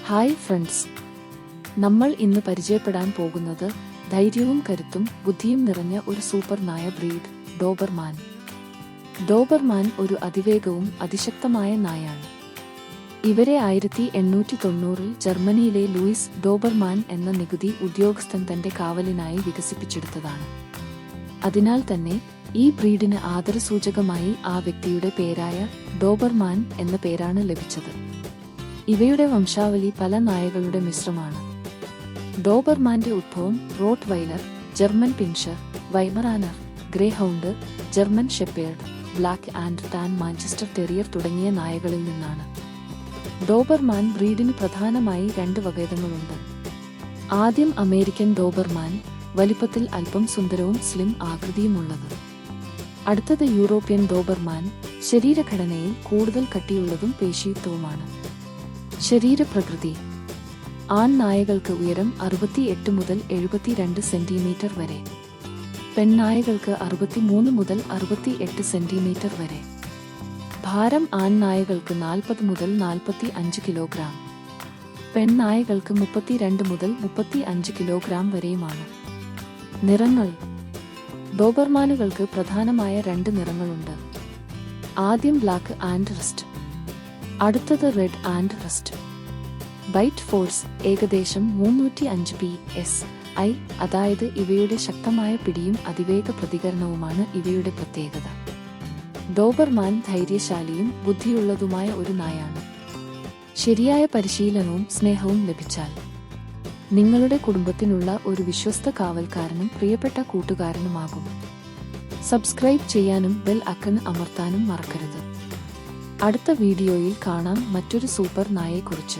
Hi friends, നമ്മൾ ഇന്ന് പരിചയപ്പെടാൻ പോകുന്നത് ധൈര്യവും കരുത്തും ബുദ്ധിയും നിറഞ്ഞ ഒരു സൂപ്പർ നായ ബ്രീഡ് ഡോബർമാൻ. ഡോബർമാൻ ഒരു അതിവേഗവും അതിശക്തമായ നായാണ്. ഇവരെ 1890-ൽ ജർമ്മനിയിലെ ലൂയിസ് ഡോബർമാൻ എന്ന നികുതി ഉദ്യോഗസ്ഥൻ തന്റെ കാവലിനായി വികസിപ്പിച്ചെടുത്തതാണ്. അതിനാൽ തന്നെ ഈ ബ്രീഡിന് ആദരസൂചകമായി ആ വ്യക്തിയുടെ പേരായ ഡോബർമാൻ എന്ന പേരാണ് ലഭിച്ചത്. ഇവയുടെ വംശാവലി പല നായകളുടെ മിശ്രമാണ്. ഡോബർമാന്റെ ഉദ്ഭവം Rottweiler, German pinscher, Weimaraner, greyhound, German shepherd, black and tan, Manchester terrier തുടങ്ങിയ നായകളിൽ നിന്നാണ്. ഡോബർമാൻ ബ്രീഡിന് പ്രധാനമായി 2 വകഭേദങ്ങളുണ്ട്. ആദ്യം അമേരിക്കൻ ഡോബർമാൻ, വലിപ്പത്തിൽ അല്പം സുന്ദരവും സ്ലിം ആകൃതിയുമുള്ളത്. അടുത്തത് യൂറോപ്യൻ ഡോബർമാൻ, ശരീരഘടനയിൽ കൂടുതൽ കട്ടിയുള്ളതും പേശിയുക്തവുമാണ്. ശരീരപ്രകൃതി: ആൺ നായകൾക്ക് ഉയരം 68 മുതൽ 72 സെന്റിമീറ്റർ വരെ, പെൺനായകൾക്ക് 63 മുതൽ 68 സെന്റിമീറ്റർ വരെ. ഭാരം: ആൺ നായകൾക്ക് 40 മുതൽ 45 കിലോഗ്രാം, പെൺനായകൾക്ക് 32 മുതൽ 35 കിലോഗ്രാം വരെയുമാണ്. നിറങ്ങൾ: ഡോബർമാനുകൾക്ക് പ്രധാനമായ 2 നിറങ്ങളുണ്ട്. ആദ്യം ബ്ലാക്ക് ആൻഡ് റസ്റ്റ്, അടുത്തത് red and rust. Bite force ഏകദേശം 305 PSI, അതായത് ഇവയുടെ ശക്തമായ പിടിയും അതിവേഗ പ്രതികരണവുമാണ് ഇവയുടെ പ്രത്യേകത. ഡോബർമാൻ ധൈര്യശാലിയും ബുദ്ധിയുള്ളതുമായ ഒരു നായാണ്. ശരിയായ പരിശീലനവും സ്നേഹവും ലഭിച്ചാൽ നിങ്ങളുടെ കുടുംബത്തിനുള്ള ഒരു വിശ്വസ്ത കാവൽക്കാരനും പ്രിയപ്പെട്ട കൂട്ടുകാരനുമാകും. സബ്സ്ക്രൈബ് ചെയ്യാനും ബെൽ ഐക്കൺ അമർത്താനും മറക്കരുത്. അടുത്ത വീഡിയോയിൽ കാണാം മറ്റൊരു സൂപ്പർ നായയെക്കുറിച്ച്.